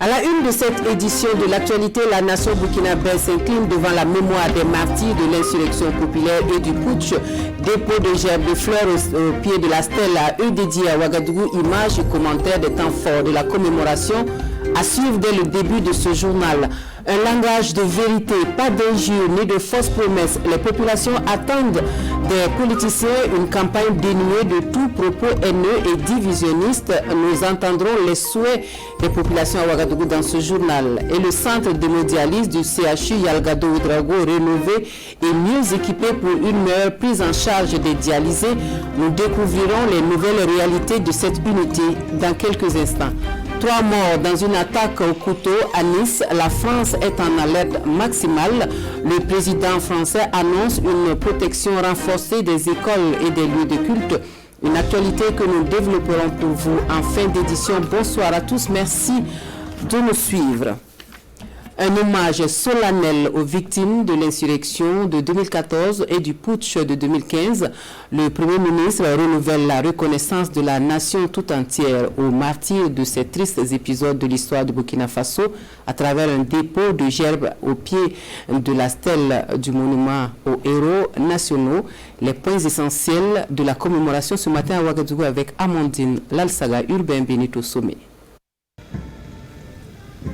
À la une de cette édition de l'actualité, la nation burkinabé s'incline devant la mémoire des martyrs de l'insurrection populaire et du putsch. Dépôt de gerbes de fleurs au pied de la stèle à eux dédiée à Ouagadougou, images et commentaires des temps forts de la commémoration à suivre dès le début de ce journal. Un langage de vérité, pas d'injures ni de fausses promesses. Les populations attendent des politiciens une campagne dénuée de tout propos haineux et divisionniste. Nous entendrons les souhaits des populations à Ouagadougou dans ce journal. Et le centre d'hémodialyse du CHU Yalgado Ouedraogo rénové et mieux équipé pour une meilleure prise en charge des dialysés. Nous découvrirons les nouvelles réalités de cette unité dans quelques instants. 3 morts dans une attaque au couteau à Nice. La France est en alerte maximale. Le président français annonce une protection renforcée des écoles et des lieux de culte. Une actualité que nous développerons pour vous en fin d'édition. Bonsoir à tous. Merci de nous suivre. Un hommage solennel aux victimes de l'insurrection de 2014 et du putsch de 2015. Le Premier ministre renouvelle la reconnaissance de la nation tout entière aux martyrs de ces tristes épisodes de l'histoire de Burkina Faso à travers un dépôt de gerbes au pied de la stèle du monument aux héros nationaux. Les points essentiels de la commémoration ce matin à Ouagadougou avec Amandine Lalsaga, Urbain Benito Sommet.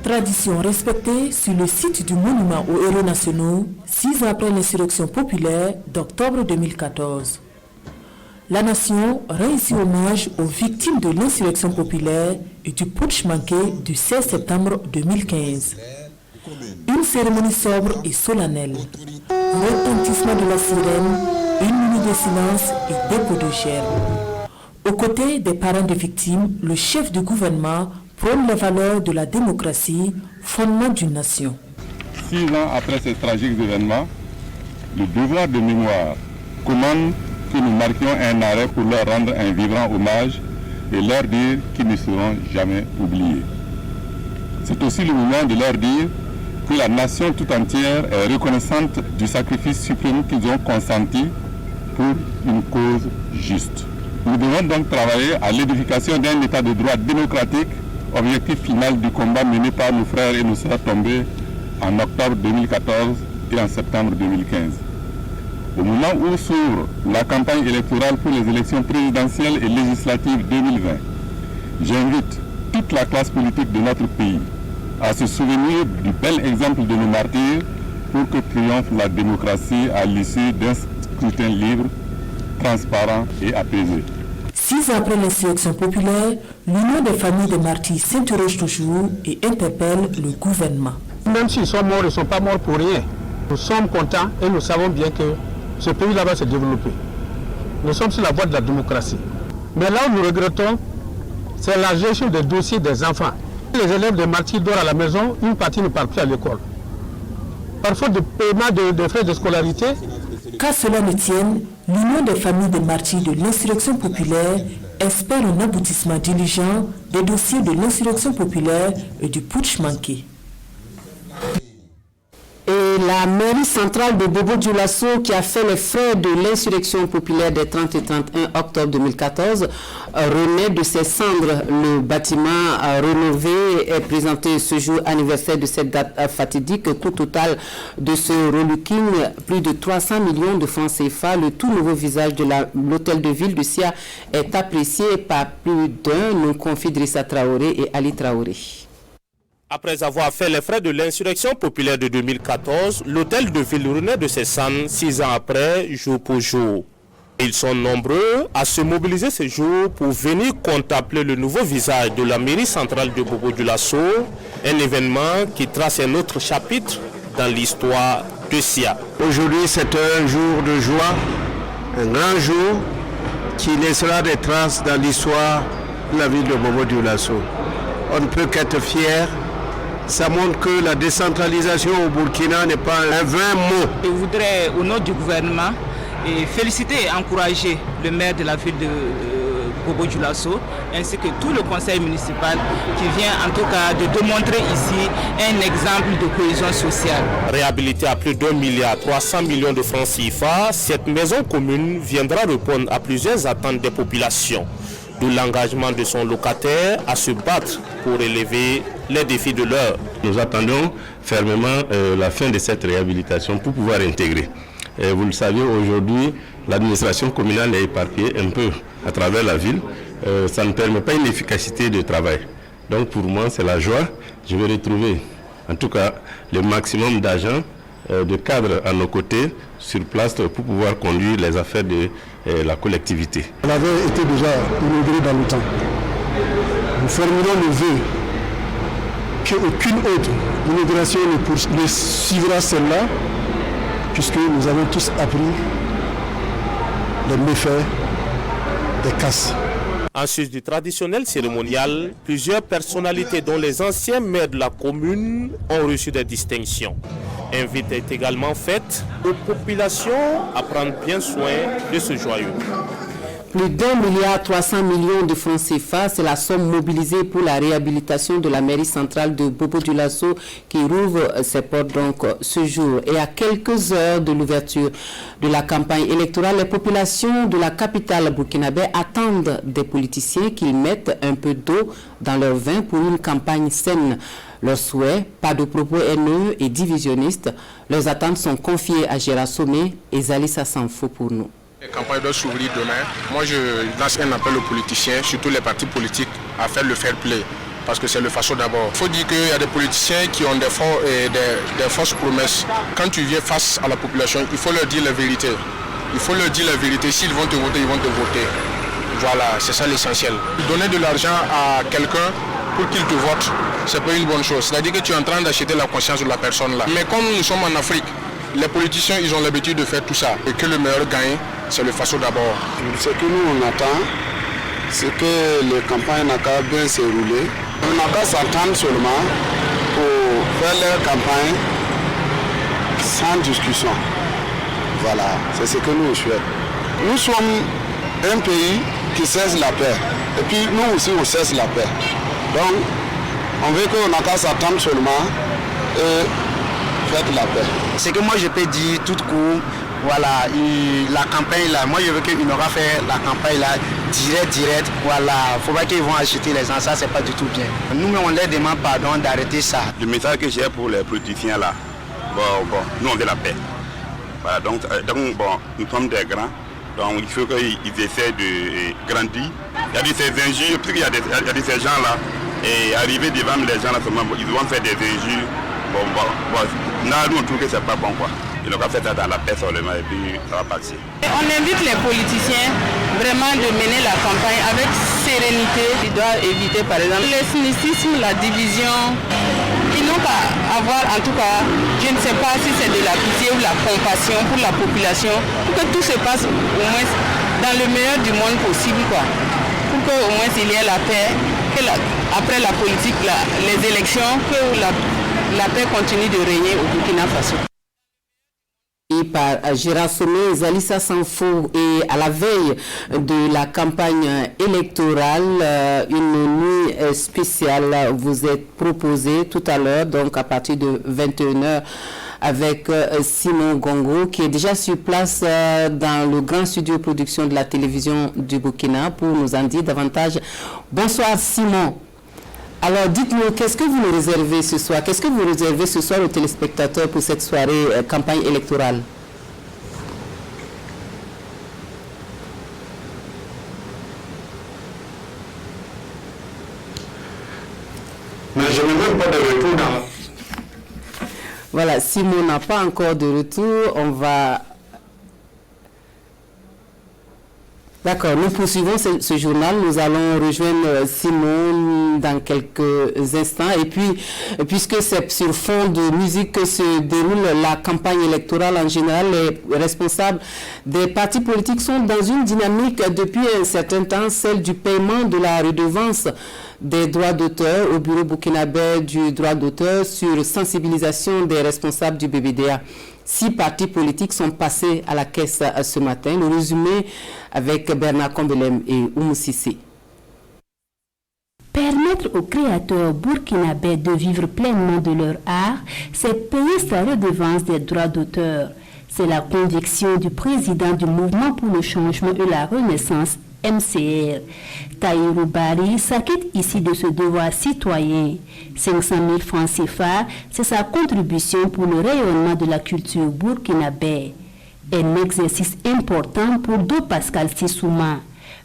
Tradition respectée sur le site du monument aux héros nationaux, 6 ans après l'insurrection populaire d'octobre 2014. La nation rend ici hommage aux victimes de l'insurrection populaire et du putsch manqué du 16 septembre 2015. Une cérémonie sobre et solennelle, retentissement de la sirène, une minute de silence et dépôt de gerbes. Aux côtés des parents des victimes, le chef du gouvernement prône les valeurs de la démocratie, fondement d'une nation. 6 ans après ces tragiques événements, le devoir de mémoire commande que nous marquions un arrêt pour leur rendre un vibrant hommage et leur dire qu'ils ne seront jamais oubliés. C'est aussi le moment de leur dire que la nation tout entière est reconnaissante du sacrifice suprême qu'ils ont consenti pour une cause juste. Nous devons donc travailler à l'édification d'un état de droit démocratique, objectif final du combat mené par nos frères et nos sœurs tombés en octobre 2014 et en septembre 2015. Au moment où s'ouvre la campagne électorale pour les élections présidentielles et législatives 2020, j'invite toute la classe politique de notre pays à se souvenir du bel exemple de nos martyrs pour que triomphe la démocratie à l'issue d'un scrutin libre, transparent et apaisé. 6 ans après l'insurrection populaire, l'Union des familles des martyrs s'interroge toujours et interpelle le gouvernement. Même s'ils sont morts, ils ne sont pas morts pour rien. Nous sommes contents et nous savons bien que ce pays-là va se développer. Nous sommes sur la voie de la démocratie. Mais là où nous regrettons, c'est la gestion des dossiers des enfants. Les élèves des martyrs dorment à la maison, une partie ne part plus à l'école. Par faute de paiement de frais de scolarité. Qu'à cela ne tienne, l'Union des familles des martyrs de l'insurrection populaire espère un aboutissement diligent des dossiers de l'insurrection populaire et du putsch manqué. Et la mairie centrale de Bobo-Dioulasso, qui a fait les frais de l'insurrection populaire des 30 et 31 octobre 2014, renaît de ses cendres. Le bâtiment rénové est présenté ce jour anniversaire de cette date fatidique. Coût total de ce relooking, plus de 300 millions de francs CFA. Le tout nouveau visage de l'hôtel de ville de Sia est apprécié par plus d'un, nous confie Drissa Traoré et Ali Traoré. Après avoir fait les frais de l'insurrection populaire de 2014, l'hôtel de ville renaît de ses cendres 6 ans après, jour pour jour. Ils sont nombreux à se mobiliser ce jour pour venir contempler le nouveau visage de la mairie centrale de Bobo-Dioulasso, un événement qui trace un autre chapitre dans l'histoire de Sia. Aujourd'hui, c'est un jour de joie, un grand jour qui laissera des traces dans l'histoire de la ville de Bobo-Dioulasso. On ne peut qu'être fier. Ça montre que la décentralisation au Burkina n'est pas un vain mot. Je voudrais, au nom du gouvernement, féliciter et encourager le maire de la ville de Bobo-Dioulasso, ainsi que tout le conseil municipal qui vient en tout cas de démontrer ici un exemple de cohésion sociale. Réhabilitée à plus d'1,3 milliard de francs CFA, cette maison commune viendra répondre à plusieurs attentes des populations, de l'engagement de son locataire à se battre pour élever les défis de l'heure. Nous attendons fermement la fin de cette réhabilitation pour pouvoir intégrer. Et vous le savez, aujourd'hui, l'administration communale est éparpillée un peu à travers la ville. Ça ne permet pas une efficacité de travail. Donc pour moi, c'est la joie. Je vais retrouver, en tout cas, le maximum d'agents, de cadres à nos côtés, sur place, pour pouvoir conduire les affaires de la collectivité. Elle avait été déjà inaugurée dans le temps. Nous formulons le vœu qu'aucune autre inauguration ne suivra celle-là, puisque nous avons tous appris les méfaits des casses. En sus du traditionnel cérémonial, plusieurs personnalités dont les anciens maires de la commune ont reçu des distinctions. Invite est également faite aux populations à prendre bien soin de ce joyau. Plus d'1,3 milliard de francs CFA, c'est la somme mobilisée pour la réhabilitation de la mairie centrale de Bobo-Dioulasso qui rouvre ses portes donc ce jour. Et à quelques heures de l'ouverture de la campagne électorale, les populations de la capitale burkinabé attendent des politiciens qu'ils mettent un peu d'eau dans leur vin pour une campagne saine. Leurs souhaits, pas de propos haineux et divisionnistes. Leurs attentes sont confiées à Gérard Sommet et Zalissa Sanfo pour nous. La campagne doit s'ouvrir demain. Moi, je lance un appel aux politiciens, surtout les partis politiques, à faire le fair play. Parce que c'est le façon d'abord. Il faut dire qu'il y a des politiciens qui ont des fausses promesses. Quand tu viens face à la population, il faut leur dire la vérité. Il faut leur dire la vérité. S'ils vont te voter, ils vont te voter. Voilà, c'est ça l'essentiel. Donner de l'argent à quelqu'un pour qu'il te vote, c'est pas une bonne chose. C'est-à-dire que tu es en train d'acheter la conscience de la personne là. Mais comme nous sommes en Afrique, les politiciens, ils ont l'habitude de faire tout ça. Et que le meilleur gagne, c'est le façon d'abord. Ce que nous on attend, c'est que les campagnes n'ont qu'à bien se rouler. On n'a qu'à s'attendre seulement pour faire leur campagne sans discussion. Voilà, c'est ce que nous souhaitons. Nous sommes un pays qui cesse la paix. Et puis nous aussi, on cesse la paix. Donc, on veut qu'on n'a qu'à s'attendre seulement et faire la paix. Ce que moi je peux dire tout court, voilà, la campagne là, moi je veux qu'il aura fait la campagne là, direct, voilà, il ne faut pas qu'ils vont acheter les gens, ça c'est pas du tout bien. Nous on leur demande pardon d'arrêter ça. Le message que j'ai pour les politiciens là, nous on veut la paix. Voilà, donc nous sommes des grands, donc il faut qu'ils essaient de grandir. Il y a de ces injures, parce qu'il y a de ces gens là, et arriver devant les gens là, ils vont faire des injures. Là, nous on trouve que c'est pas bon quoi. Ils n'ont qu'à faire ça dans la paix seulement et puis ça va passer. On invite les politiciens vraiment de mener la campagne avec sérénité. Ils doivent éviter par exemple le cynicisme, la division. Ils n'ont qu'à avoir en tout cas, je ne sais pas si c'est de la pitié ou la compassion pour la population, pour que tout se passe au moins dans le meilleur du monde possible quoi. Pour qu'au moins il y ait la paix, que après la politique, les élections, que la paix continue de régner au Burkina Faso. Et par Gérard Sommet, Zalissa Sanfo, et à la veille de la campagne électorale, une nuit spéciale vous est proposée tout à l'heure, donc à partir de 21h, avec Simon Gongo, qui est déjà sur place dans le grand studio production de la télévision du Burkina pour nous en dire davantage. Bonsoir Simon. Alors dites-nous, qu'est-ce que vous nous réservez ce soir? Qu'est-ce que vous réservez ce soir aux téléspectateurs pour cette soirée campagne électorale? Mais je n'ai même pas de retour dans... Voilà, Simon n'a pas encore de retour, on va... D'accord, nous poursuivons ce journal. Nous allons rejoindre Simon dans quelques instants. Et puis, puisque c'est sur fond de musique que se déroule la campagne électorale en général, les responsables des partis politiques sont dans une dynamique depuis un certain temps, celle du paiement de la redevance des droits d'auteur au bureau burkinabé du droit d'auteur sur sensibilisation des responsables du BBDA. 6 partis politiques sont passés à la caisse ce matin. Le résumé avec Bernard Combelem et Oumou Sissé. Permettre aux créateurs burkinabés de vivre pleinement de leur art, c'est payer sa redevance des droits d'auteur. C'est la conviction du président du mouvement pour le changement et la renaissance, MCR. Taïrou Bari s'acquitte ici de ce devoir citoyen. 500 000 francs CFA, c'est sa contribution pour le rayonnement de la culture burkinabé. Un exercice important pour Do Pascal Sissouma.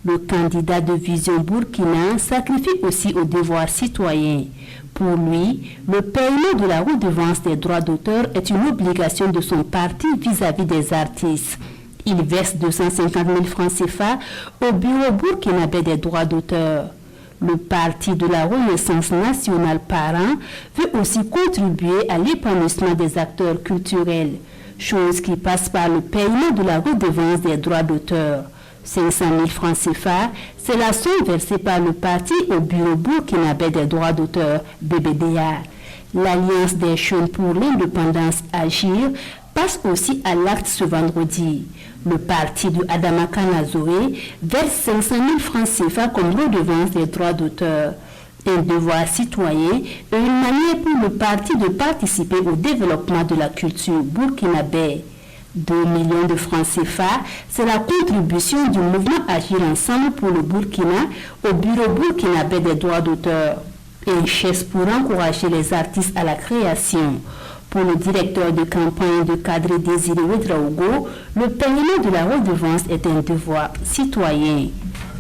Le candidat de Vision Burkina sacrifie aussi au devoir citoyen. Pour lui, le paiement de la redevance des droits d'auteur est une obligation de son parti vis-à-vis des artistes. Il verse 250 000 francs CFA au bureau burkinabé des droits d'auteur. Le parti de la Renaissance nationale Parent veut aussi contribuer à l'épanouissement des acteurs culturels, chose qui passe par le paiement de la redevance des droits d'auteur. 500 000 francs CFA, c'est la somme versée par le parti au bureau burkinabé des droits d'auteur, BBDA. L'Alliance des jeunes pour l'indépendance Agir passe aussi à l'acte ce vendredi. Le parti de Adama Kanazoé verse 500 000 francs CFA comme redevance des droits d'auteur. Un devoir citoyen et une manière pour le parti de participer au développement de la culture burkinabé. 2 millions de francs CFA, c'est la contribution du mouvement Agir Ensemble pour le Burkina au bureau burkinabé des droits d'auteur. Et une chaise pour encourager les artistes à la création. Pour le directeur de campagne de Cadre Désiré Ouedraogo, le paiement de la redevance est un devoir citoyen.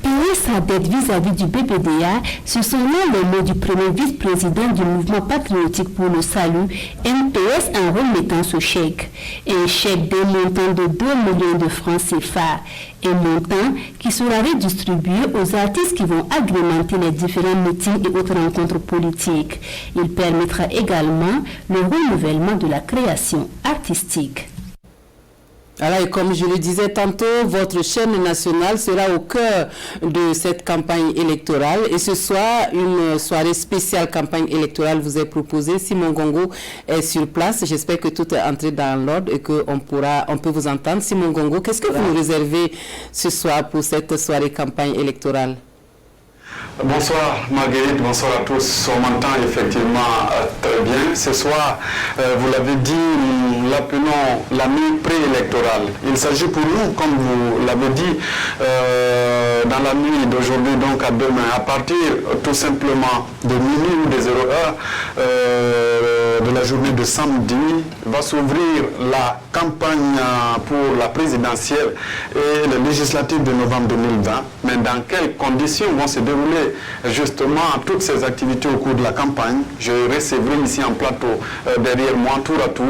Payer sa dette vis-à-vis du BBDA, ce sont là les mots du premier vice-président du mouvement patriotique pour le salut, MPS, en remettant ce chèque. Un chèque d'un montant de 2 millions de francs CFA. Un montant qui sera redistribué aux artistes qui vont agrémenter les différents meetings et autres rencontres politiques. Il permettra également le renouvellement de la création artistique. Alors, et comme je le disais tantôt, votre chaîne nationale sera au cœur de cette campagne électorale. Et ce soir, une soirée spéciale campagne électorale vous est proposée. Simon Gongo est sur place. J'espère que tout est entré dans l'ordre et qu'on peut vous entendre. Simon Gongo, qu'est-ce que vous nous réservez ce soir pour cette soirée campagne électorale? Bonsoir Marguerite, bonsoir à tous. On m'entend effectivement très bien. Ce soir, vous l'avez dit, nous l'appelons la nuit préélectorale. Il s'agit pour nous, comme vous l'avez dit, dans la nuit d'aujourd'hui, donc à demain, à partir tout simplement de minuit ou des 0h de la journée de samedi, va s'ouvrir la campagne pour la présidentielle et les législatives de novembre 2020. Mais dans quelles conditions vont se dérouler justement toutes ces activités au cours de la campagne? Je recevrai ici en plateau derrière moi, tour à tour,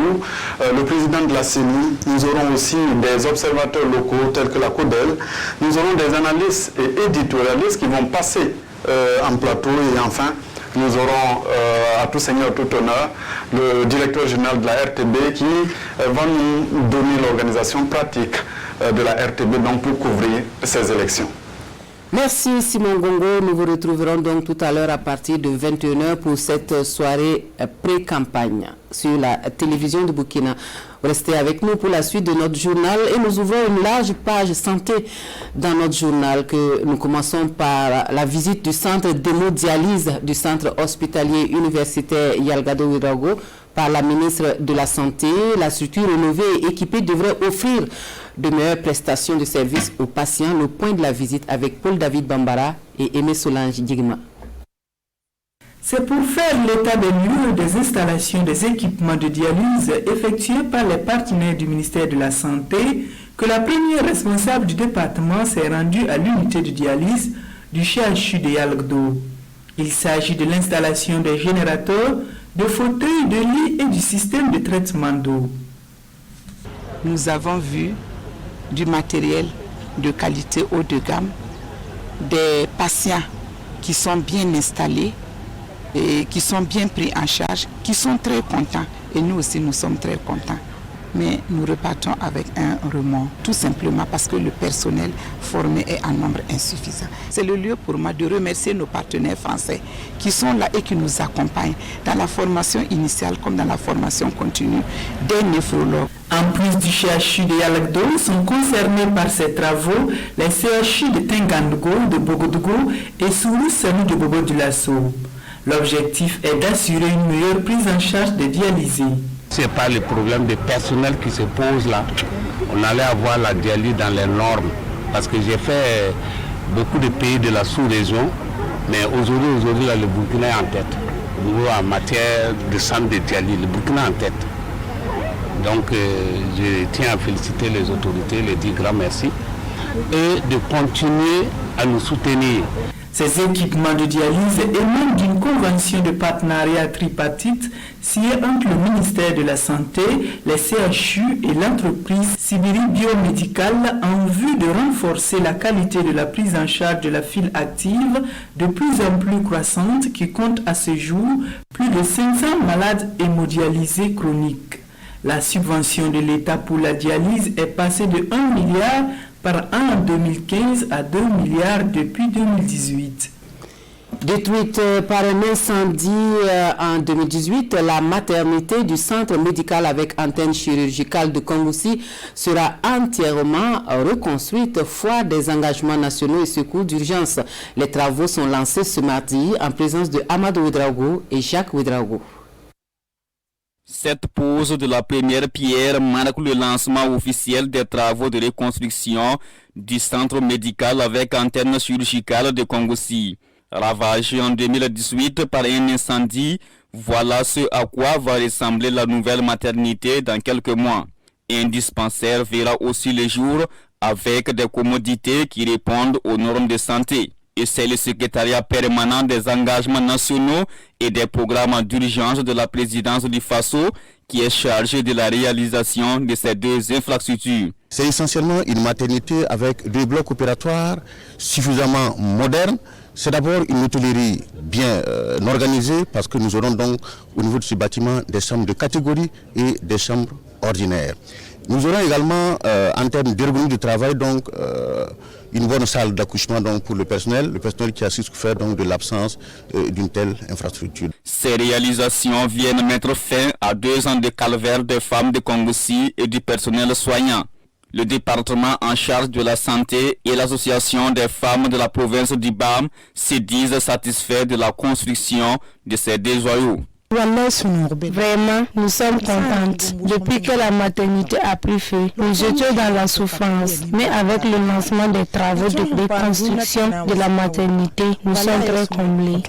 le président de la CENI. Nous aurons aussi des observateurs locaux tels que la CODEL. Nous aurons des analystes et éditorialistes qui vont passer en plateau. Et enfin, nous aurons à tout seigneur, tout honneur, le directeur général de la RTB qui va nous donner l'organisation pratique de la RTB donc, pour couvrir ces élections. Merci Simon Gongo. Nous vous retrouverons donc tout à l'heure à partir de 21h pour cette soirée pré-campagne sur la télévision de Burkina. Restez avec nous pour la suite de notre journal et nous ouvrons une large page santé dans notre journal que nous commençons par la visite du centre d'hémodialyse du centre hospitalier universitaire Yalgado Ouedraogo par la ministre de la Santé. La structure rénovée et équipée devrait offrir de meilleures prestations de services aux patients. Le point de la visite avec Paul-David Bambara et Aimé Solange Digma. C'est pour faire l'état des lieux des installations des équipements de dialyse effectués par les partenaires du ministère de la Santé que la première responsable du département s'est rendue à l'unité de dialyse du CHU de Yalgado. Il s'agit de l'installation des générateurs, de fauteuils, de lits et du système de traitement d'eau. Nous avons vu du matériel de qualité haut de gamme, des patients qui sont bien installés et qui sont bien pris en charge, qui sont très contents. Et nous aussi, nous sommes très contents. Mais nous repartons avec un remords, tout simplement parce que le personnel formé est en nombre insuffisant. C'est le lieu pour moi de remercier nos partenaires français qui sont là et qui nous accompagnent dans la formation initiale comme dans la formation continue des néphrologues. En plus du CHU de Yalgado, sont concernés par ces travaux les CHU de Tengandogo, de Bogodougou et Sourou-Sanou de Bobo-Dioulasso. L'objectif est d'assurer une meilleure prise en charge des dialysés. Ce n'est pas le problème de personnel qui se pose là. On allait avoir la dialyse dans les normes. Parce que j'ai fait beaucoup de pays de la sous-région, mais aujourd'hui là, le Burkina est en tête. En matière de centre de dialyse, le Burkina est en tête. Donc je tiens à féliciter les autorités, les dire grand merci et de continuer à nous soutenir. Ces équipements de dialyse émanent d'une convention de partenariat tripartite signée entre le ministère de la Santé, les CHU et l'entreprise Sibiri Biomédicale en vue de renforcer la qualité de la prise en charge de la file active de plus en plus croissante qui compte à ce jour plus de 500 malades hémodialysés chroniques. La subvention de l'État pour la dialyse est passée de 1 milliard par an en 2015 à 2 milliards depuis 2018. Détruite par un incendie en 2018, la maternité du centre médical avec antenne chirurgicale de Kongoussi sera entièrement reconstruite, foi des engagements nationaux et secours d'urgence. Les travaux sont lancés ce mardi en présence de Amadou Ouedraogo et Jacques Ouedraogo. Cette pose de la première pierre marque le lancement officiel des travaux de reconstruction du centre médical avec antenne chirurgicale de Kongoussi. Ravagé en 2018 par un incendie, voilà ce à quoi va ressembler la nouvelle maternité dans quelques mois. Un dispensaire verra aussi le jour avec des commodités qui répondent aux normes de santé. Et c'est le secrétariat permanent des engagements nationaux et des programmes d'urgence de la présidence du FASO qui est chargé de la réalisation de ces deux infrastructures. C'est essentiellement une maternité avec deux blocs opératoires suffisamment modernes. C'est d'abord une hôtellerie bien organisée parce que nous aurons donc au niveau de ce bâtiment des chambres de catégorie et des chambres ordinaires. Nous aurons également en termes d'ergonomie du travail donc une bonne salle d'accouchement donc pour le personnel qui a souffert donc de l'absence d'une telle infrastructure. Ces réalisations viennent mettre fin à 2 ans de calvaire des femmes de Kongoussi et du personnel soignant. Le département en charge de la santé et l'association des femmes de la province du BAM se disent satisfaits de la construction de ces deux joyaux. Vraiment, nous sommes contentes. Depuis que la maternité a pris feu, nous étions dans la souffrance. Mais avec le lancement des travaux de reconstruction de la maternité, nous sommes très comblés.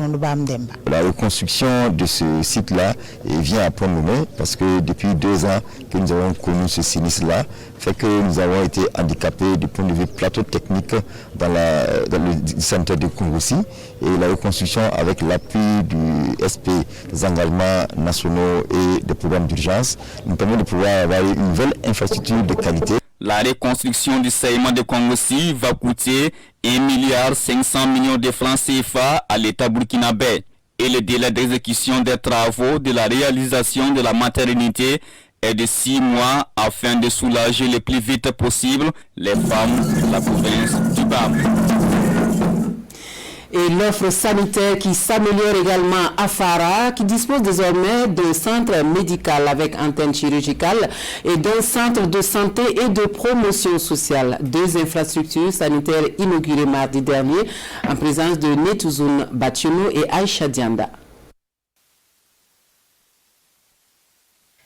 La reconstruction de ce site-là vient à point nommé parce que depuis 2 ans que nous avons connu ce sinistre-là, fait que nous avons été handicapés du point de vue plateau technique dans le centre de Kongoussi. Et la reconstruction avec l'appui du SP, des engagements nationaux et des programmes d'urgence, nous permet de pouvoir avoir une nouvelle infrastructure de qualité. La reconstruction du saillement de Kongoussi va coûter 1,5 milliard de francs CFA à l'État burkinabé. Et le délai d'exécution des travaux de la réalisation de la maternité est de 6 mois afin de soulager le plus vite possible les femmes de la province du BAM. Et l'offre sanitaire qui s'améliore également à Fara, qui dispose désormais d'un centre médical avec antenne chirurgicale et d'un centre de santé et de promotion sociale. 2 infrastructures sanitaires inaugurées mardi dernier en présence de Netouzoun Batchounou et Aïcha Dianda.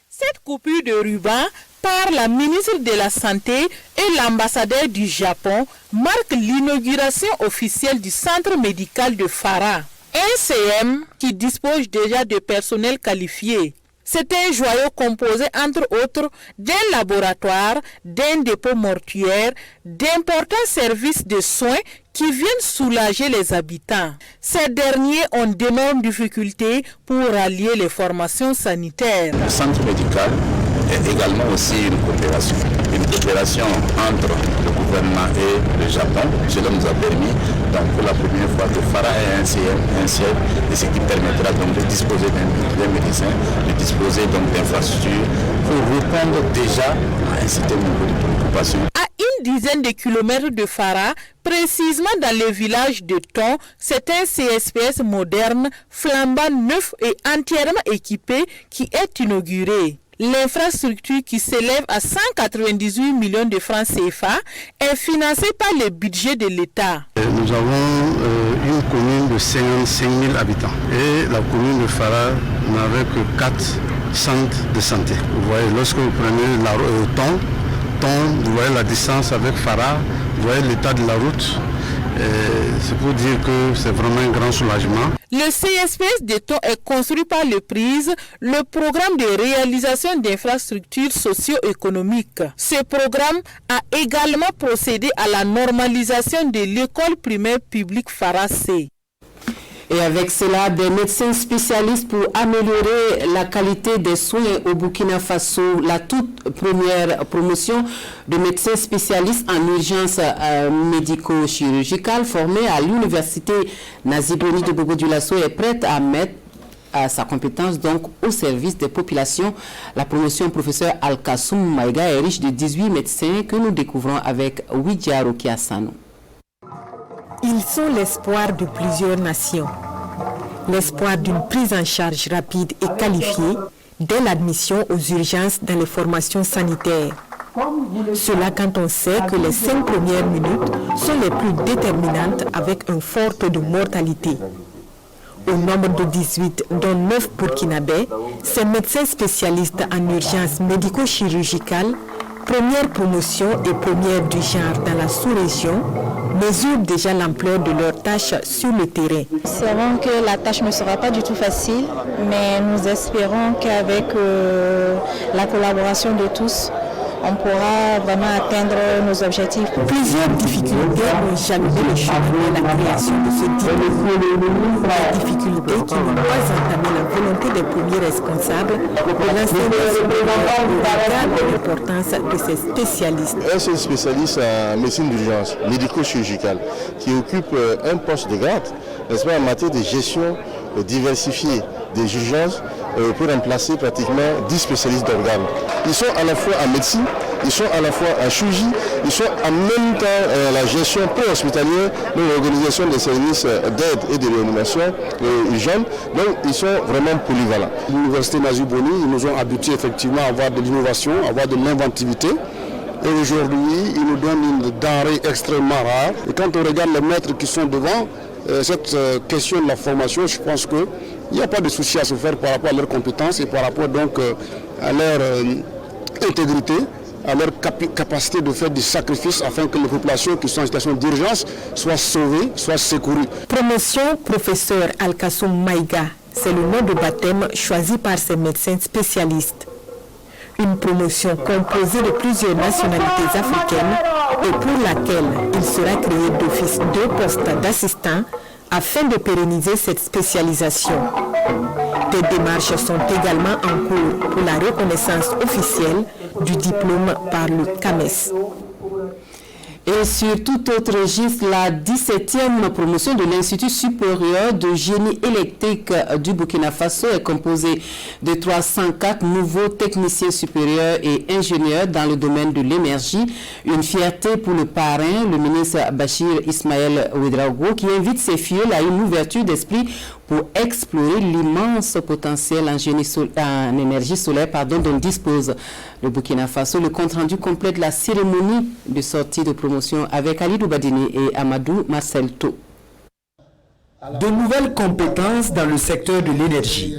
Cette coupure de ruban par la ministre de la Santé et l'ambassadeur du Japon marque l'inauguration officielle du centre médical de Fara, un CM qui dispose déjà de personnel qualifié. C'est un joyau composé entre autres d'un laboratoire, d'un dépôt mortuaire, d'importants services de soins qui viennent soulager les habitants. Ces derniers ont d'énormes difficultés pour allier les formations sanitaires. Le centre médical est également aussi une coopération entre le gouvernement et le Japon. Cela nous a permis donc pour la première fois que Fara ait un siège, et ce qui permettra donc de disposer d'un médecin, de disposer donc d'infrastructures pour répondre déjà à un certain nombre de préoccupations. À une dizaine de kilomètres de Fara, précisément dans le village de Ton, c'est un CSPS moderne, flambant neuf et entièrement équipé qui est inauguré. L'infrastructure qui s'élève à 198 millions de francs CFA est financée par le budget de l'État. Nous avons une commune de 55 000 habitants et la commune de Fara n'avait que 4 centres de santé. Vous voyez, lorsque vous prenez Ton, vous voyez la distance avec Fara, vous voyez l'état de la route C'est pour dire que c'est vraiment un grand soulagement. Le CSPS d'Eton est construit par le PRISE, le programme de réalisation d'infrastructures socio-économiques. Ce programme a également procédé à la normalisation de l'école primaire publique Fara C. Et avec cela, des médecins spécialistes pour améliorer la qualité des soins au Burkina Faso. La toute première promotion de médecins spécialistes en urgence médico-chirurgicale formés à l'université Naziboni de Bobo-Dioulasso est prête à mettre sa compétence donc au service des populations. La promotion professeur Al-Kassoum Maïga est riche de 18 médecins que nous découvrons avec Widja Rokiasano. Ils sont l'espoir de plusieurs nations, l'espoir d'une prise en charge rapide et qualifiée dès l'admission aux urgences dans les formations sanitaires. Cela quand on sait que les 5 premières minutes sont les plus déterminantes avec un fort taux de mortalité. Au nombre de 18, dont 9 burkinabés, ces médecins spécialistes en urgence médico-chirurgicale, première promotion et première du genre dans la sous-région, mesurent déjà l'ampleur de leurs tâches sur le terrain. C'est vrai que la tâche ne sera pas du tout facile, mais nous espérons qu'avec la collaboration de tous, on pourra vraiment atteindre nos objectifs. Plusieurs difficultés ont jalonné le chemin de la création de ce diplôme. Des difficultés qui nous doivent entamer la volonté des premiers responsables de l'enseignement de l'importance de ces spécialistes. C'est un spécialiste en médecine d'urgence, médico-chirurgicale, qui occupe un poste de garde, n'est-ce pas, en matière de gestion diversifiée des urgences pour remplacer pratiquement 10 spécialistes d'organes. Ils sont à la fois en médecine, ils sont à la fois en chirurgie, ils sont en même temps la gestion pré-hospitalière de l'organisation des services d'aide et de réanimation urgente. Donc ils sont vraiment polyvalents. L'université Naziboni, ils nous ont habitués effectivement à avoir de l'innovation, à avoir de l'inventivité. Et aujourd'hui, ils nous donnent une denrée extrêmement rare. Et quand on regarde les maîtres qui sont devant, cette question de la formation, je pense qu'il n'y a pas de souci à se faire par rapport à leurs compétences et par rapport donc à leur intégrité, à leur capacité de faire des sacrifices afin que les populations qui sont en situation d'urgence soient sauvées, soient secourues. Promotion professeur Al-Kassoum Maïga, c'est le nom de baptême choisi par ces médecins spécialistes. Une promotion composée de plusieurs nationalités africaines et pour laquelle il sera créé d'office 2 postes d'assistants afin de pérenniser cette spécialisation. Des démarches sont également en cours pour la reconnaissance officielle du diplôme par le CAMES. Et sur tout autre registre, la 17e promotion de l'Institut supérieur de génie électrique du Burkina Faso est composée de 304 nouveaux techniciens supérieurs et ingénieurs dans le domaine de l'énergie. Une fierté pour le parrain, le ministre Bachir Ismaël Ouedraogo, qui invite ses filleuls à une ouverture d'esprit pour explorer l'immense potentiel en énergie solaire dont dispose le Burkina Faso. Le compte-rendu complet de la cérémonie de sortie de promotion avec Ali Doubadini et Amadou Marcelto. De nouvelles compétences dans le secteur de l'énergie.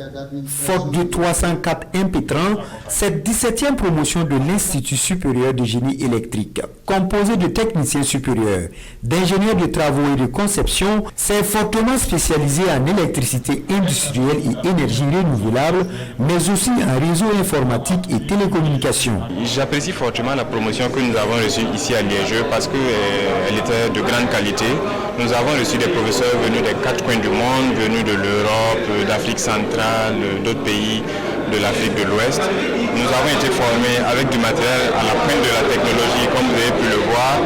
Faute de 304 impétrants, cette 17e promotion de l'Institut supérieur de génie électrique, composée de techniciens supérieurs, d'ingénieurs de travaux et de conception, s'est fortement spécialisée en électricité industrielle et énergie renouvelable, mais aussi en réseau informatique et télécommunications. J'apprécie fortement la promotion que nous avons reçue ici à Liège parce qu'elle était de grande qualité. Nous avons reçu des professeurs venus des 4 coins du monde, venus de l'Europe, d'Afrique centrale, d'autres pays de l'Afrique de l'Ouest. Nous avons été formés avec du matériel à la pointe de la technologie, comme vous avez pu le voir.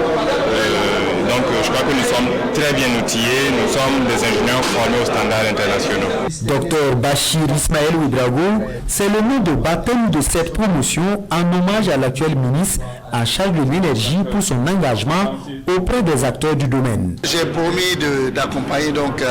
Donc je crois que nous sommes très bien outillés, nous sommes des ingénieurs formés aux standards internationaux. Dr Bachir Ismaël Ouedraogo, c'est le nom de baptême de cette promotion en hommage à l'actuel ministre en charge de l'énergie pour son engagement auprès des acteurs du domaine. J'ai promis d'accompagner donc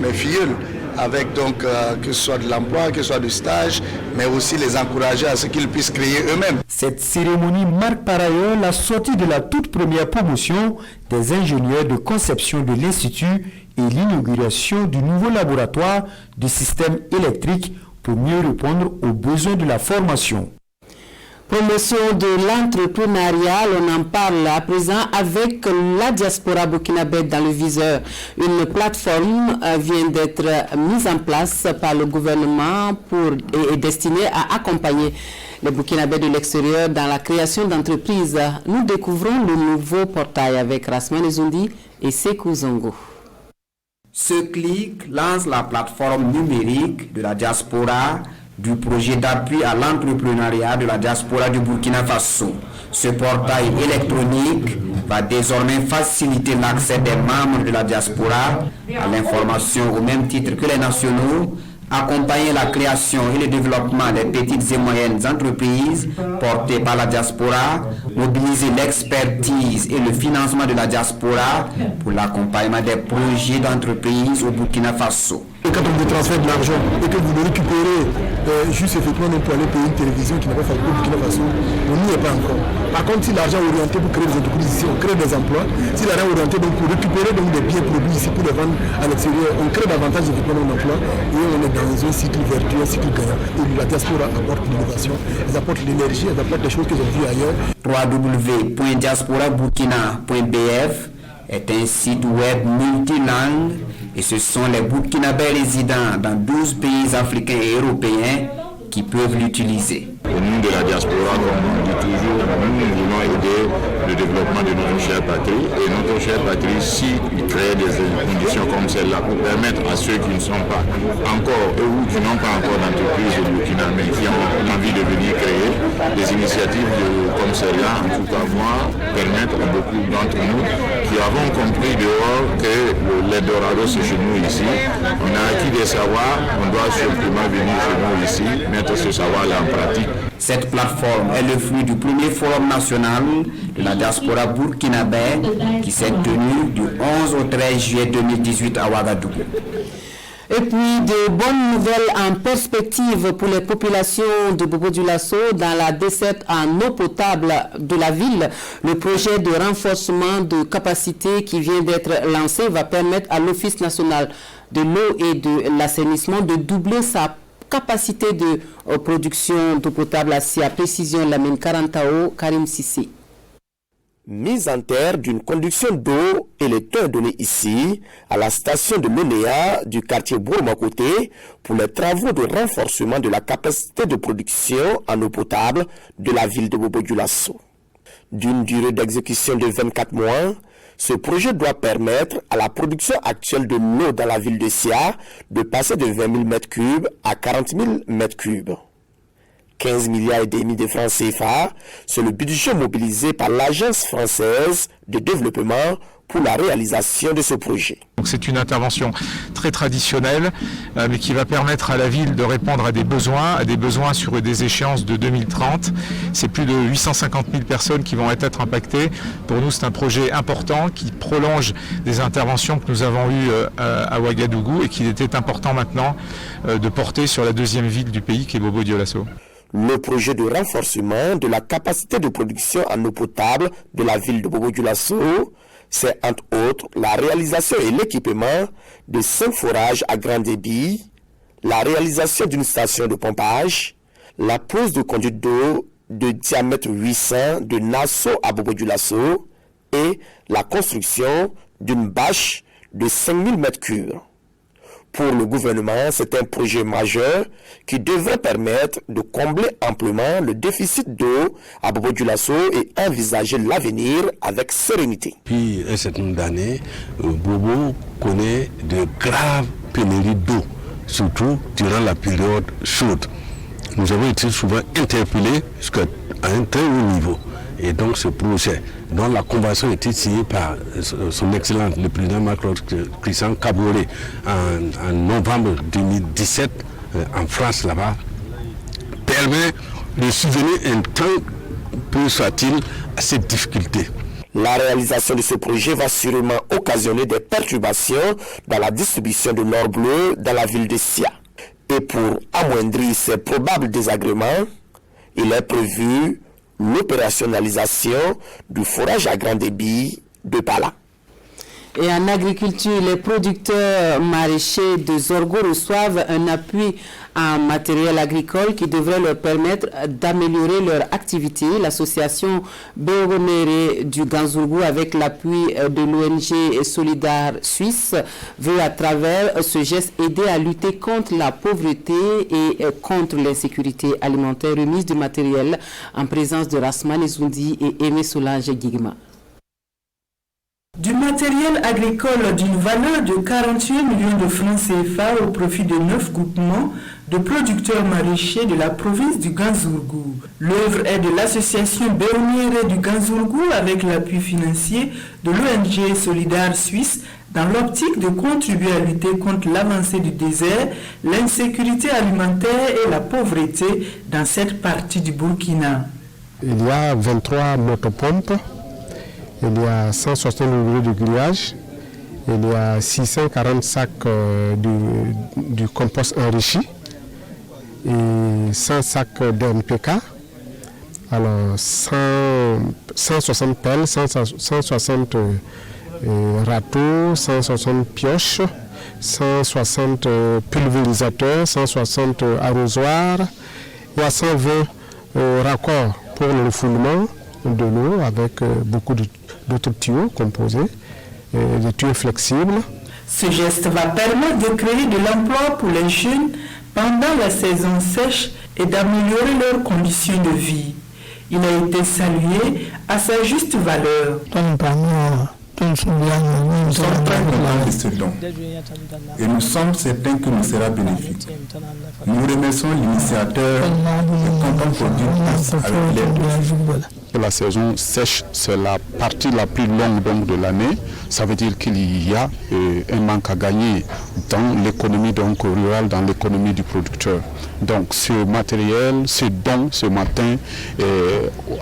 mes filles avec donc que ce soit de l'emploi, que ce soit du stage, mais aussi les encourager à ce qu'ils puissent créer eux-mêmes. Cette cérémonie marque par ailleurs la sortie de la toute première promotion des ingénieurs de conception de l'Institut et l'inauguration du nouveau laboratoire du système électrique pour mieux répondre aux besoins de la formation. Promotion de l'entrepreneuriat, on en parle à présent avec la diaspora burkinabé dans le viseur. Une plateforme vient d'être mise en place par le gouvernement et est destinée à accompagner les Burkinabés de l'extérieur dans la création d'entreprises. Nous découvrons le nouveau portail avec Rasman Ezundi et Sekou Zongo. Ce clic lance la plateforme numérique de la diaspora du projet d'appui à l'entrepreneuriat de la diaspora du Burkina Faso. Ce portail électronique va désormais faciliter l'accès des membres de la diaspora à l'information au même titre que les nationaux, accompagner la création et le développement des petites et moyennes entreprises portées par la diaspora, mobiliser l'expertise et le financement de la diaspora pour l'accompagnement des projets d'entreprise au Burkina Faso. Quand on vous transfère de l'argent et que vous le récupérez juste effectivement pour aller payer une télévision qui n'a pas fait le Burkina Faso, on n'y est pas encore. Par contre, si l'argent est orienté pour créer des entreprises ici, on crée des emplois. Si l'argent est orienté donc, pour récupérer donc, des biens produits ici pour les vendre à l'extérieur, on crée davantage effectivement d'emplois et on est dans un cycle vertueux, un cycle gagnant. Et la diaspora apporte l'innovation, elle apporte l'énergie, elle apporte des choses qu'ils ont vues ailleurs. www.diasporaburkina.bf est un site web multilingue et ce sont les Burkinabés résidents dans 12 pays africains et européens qui peuvent l'utiliser. Au nom de la diaspora, comme on dit toujours, nous voulons aider le développement de notre chère patrie. Et notre chère patrie, s'il crée des conditions comme celle-là pour permettre à ceux qui ne sont pas encore, ou qui n'ont pas encore d'entreprise au Burkina, mais qui ont envie de venir créer des initiatives comme celle-là, en tout cas moi, permettre à beaucoup d'entre nous qui avons compris dehors que l'Eldorado c'est chez nous ici. On a acquis des savoirs, on doit simplement venir chez nous ici, mettre ce savoir-là en pratique. Cette plateforme est le fruit du premier forum national de la diaspora burkinabé qui s'est tenu du 11 au 13 juillet 2018 à Ouagadougou. Et puis, de bonnes nouvelles en perspective pour les populations de Bobo-Dioulasso dans la desserte en eau potable de la ville. Le projet de renforcement de capacité qui vient d'être lancé va permettre à l'Office national de l'eau et de l'assainissement de doubler sa capacité de production d'eau potable à précision Lamine Karantao, Karim Sissi. Mise en terre d'une conduction d'eau et le temps donné ici à la station de l'ONEA du quartier Bourmakoté pour les travaux de renforcement de la capacité de production en eau potable de la ville de Bobo-Dioulasso. D'une durée d'exécution de 24 mois, ce projet doit permettre à la production actuelle de l'eau dans la ville de Sia de passer de 20 000 m3 à 40 000 m3. 15 milliards et demi de francs CFA, c'est le budget mobilisé par l'Agence française de développement pour la réalisation de ce projet. C'est une intervention très traditionnelle, mais qui va permettre à la ville de répondre à des besoins sur des échéances de 2030. C'est plus de 850 000 personnes qui vont être impactées. Pour nous, c'est un projet important qui prolonge des interventions que nous avons eues à Ouagadougou et qu'il était important maintenant de porter sur la deuxième ville du pays qui est Bobo-Dioulasso. Le projet de renforcement de la capacité de production en eau potable de la ville de Bobo-Dioulasso, c'est entre autres la réalisation et l'équipement de 5 forages à grand débit, la réalisation d'une station de pompage, la pose de conduite d'eau de diamètre 800 de Nasso à Bobo-Dioulasso et la construction d'une bâche de 5000 m3. Pour le gouvernement, c'est un projet majeur qui devrait permettre de combler amplement le déficit d'eau à Bobo-Dioulasso et envisager l'avenir avec sérénité. Depuis un certain nombre d'années, Bobo connaît de graves pénuries d'eau, surtout durant la période chaude. Nous avons été souvent interpellés jusqu'à un très haut niveau. Et donc ce projet, dont la convention a été signée par son Excellence, le président Marc-Claude Christian Kaboré, en novembre 2017, en France là-bas, permet de subvenir un temps, peu soit-il, à cette difficulté. La réalisation de ce projet va sûrement occasionner des perturbations dans la distribution de l'or bleu dans la ville de Sia. Et pour amoindrir ces probables désagréments, il est prévu l'opérationnalisation du forage à grand débit de Pala. Et en agriculture, les producteurs maraîchers de Zorgo reçoivent un appui en matériel agricole qui devrait leur permettre d'améliorer leur activité. L'association Beogomere du Ganzourgou, avec l'appui de l'ONG Solidar Suisse, veut à travers ce geste aider à lutter contre la pauvreté et contre l'insécurité alimentaire. Remise du matériel en présence de Rasman Ezoundi et Aimé Solange Guigma. Du matériel agricole d'une valeur de 48 millions de francs CFA au profit de 9 groupements de producteurs maraîchers de la province du Ganzourgou. L'œuvre est de l'association Beogomere du Ganzourgou avec l'appui financier de l'ONG Solidar Suisse dans l'optique de contribuer à lutter contre l'avancée du désert, l'insécurité alimentaire et la pauvreté dans cette partie du Burkina. Il y a 23 motopompes. Il y a 160 livrets de grillage, il y a 640 sacs du compost enrichi et 100 sacs d'NPK, alors 160 pelles, 160 râteaux, 160 pioches, 160 pulvérisateurs, 160 arrosoirs, il y a 120 raccords pour le refoulement de l'eau avec beaucoup d'autres tuyaux composés, des tuyaux flexibles. Ce geste va permettre de créer de l'emploi pour les jeunes pendant la saison sèche et d'améliorer leurs conditions de vie. Il a été salué à sa juste valeur. Nous sommes très contents de ce don et nous sommes certains que nous sera bénéfique. Nous remercions l'initiateur et comptons produire avec l'aide. La saison sèche, c'est la partie la plus longue donc de l'année. Ça veut dire qu'il y a un manque à gagner dans l'économie donc rurale, dans l'économie du producteur. Donc ce matériel, ce don ce matin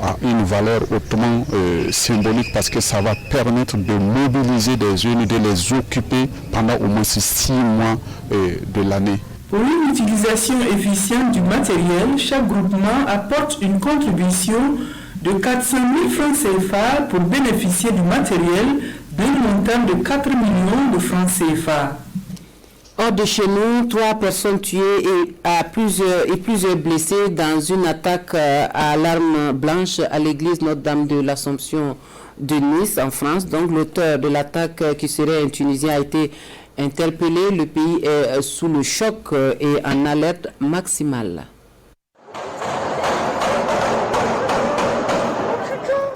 a une valeur hautement symbolique parce que ça va permettre de mobiliser des jeunes et de les occuper pendant au moins 6 mois de l'année. Pour une utilisation efficiente du matériel, chaque groupement apporte une contribution de 400 000 francs CFA pour bénéficier du matériel d'un montant de 4 millions de francs CFA. Hors de chez nous, 3 personnes tuées et plusieurs blessés dans une attaque à l'arme blanche à l'église Notre-Dame de l'Assomption de Nice, en France. Donc l'auteur de l'attaque, qui serait un Tunisien, a été interpellé. Le pays est sous le choc et en alerte maximale.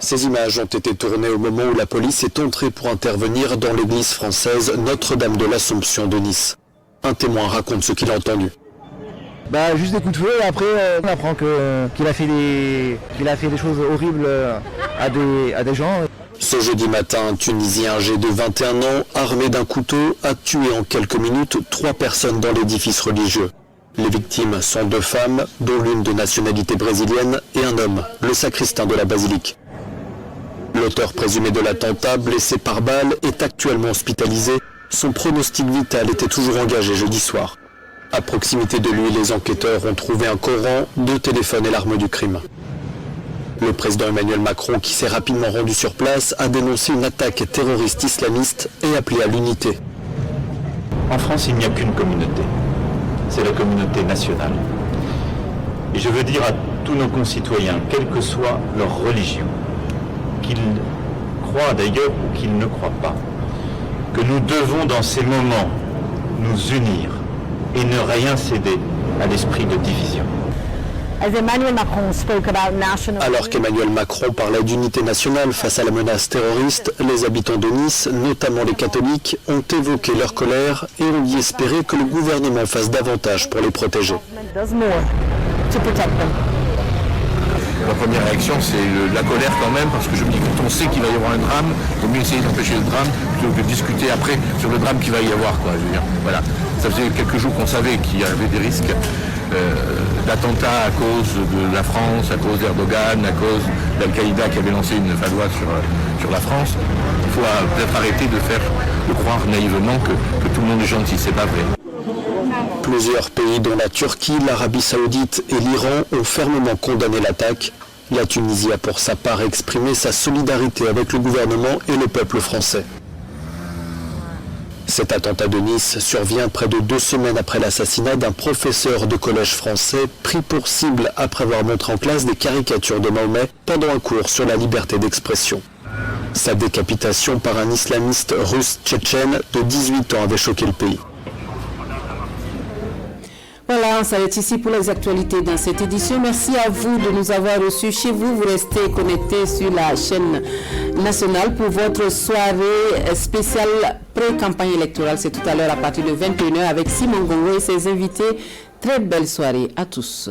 Ces images ont été tournées au moment où la police est entrée pour intervenir dans l'église française Notre-Dame de l'Assomption de Nice. Un témoin raconte ce qu'il a entendu. Juste des coups de feu et après on apprend qu'il a fait des choses horribles à des gens. Ce jeudi matin, un Tunisien âgé de 21 ans, armé d'un couteau, a tué en quelques minutes 3 personnes dans l'édifice religieux. Les victimes sont 2 femmes, dont l'une de nationalité brésilienne, et un homme, le sacristain de la basilique. L'auteur présumé de l'attentat, blessé par balle, est actuellement hospitalisé. Son pronostic vital était toujours engagé jeudi soir. À proximité de lui, les enquêteurs ont trouvé un Coran, 2 téléphones et l'arme du crime. Le président Emmanuel Macron, qui s'est rapidement rendu sur place, a dénoncé une attaque terroriste islamiste et appelé à l'unité. En France, il n'y a qu'une communauté. C'est la communauté nationale. Et je veux dire à tous nos concitoyens, quelle que soit leur religion, qu'ils croient d'ailleurs ou qu'ils ne croient pas, que nous devons dans ces moments nous unir et ne rien céder à l'esprit de division. Alors qu'Emmanuel Macron parlait d'unité nationale face à la menace terroriste, les habitants de Nice, notamment les catholiques, ont évoqué leur colère et ont dit espérer que le gouvernement fasse davantage pour les protéger. La première réaction, c'est la colère quand même, parce que je me dis que quand on sait qu'il va y avoir un drame, il vaut mieux essayer d'empêcher le drame plutôt que de discuter après sur le drame qu'il va y avoir. Je veux dire, voilà. Ça faisait quelques jours qu'on savait qu'il y avait des risques d'attentats à cause de la France, à cause d'Erdogan, à cause d'Al-Qaïda qui avait lancé une fatwa sur la France. Il faut peut-être arrêter de croire naïvement que tout le monde est gentil, c'est pas vrai. Plusieurs pays, dont la Turquie, l'Arabie Saoudite et l'Iran, ont fermement condamné l'attaque. La Tunisie a pour sa part exprimé sa solidarité avec le gouvernement et le peuple français. Cet attentat de Nice survient près de 2 semaines après l'assassinat d'un professeur de collège français pris pour cible après avoir montré en classe des caricatures de Mahomet pendant un cours sur la liberté d'expression. Sa décapitation par un islamiste russe tchétchène de 18 ans avait choqué le pays. Voilà, on s'arrête ici pour les actualités dans cette édition. Merci à vous de nous avoir reçus chez vous. Vous restez connectés sur la chaîne nationale pour votre soirée spéciale pré-campagne électorale. C'est tout à l'heure à partir de 21h avec Simon Gongo et ses invités. Très belle soirée à tous.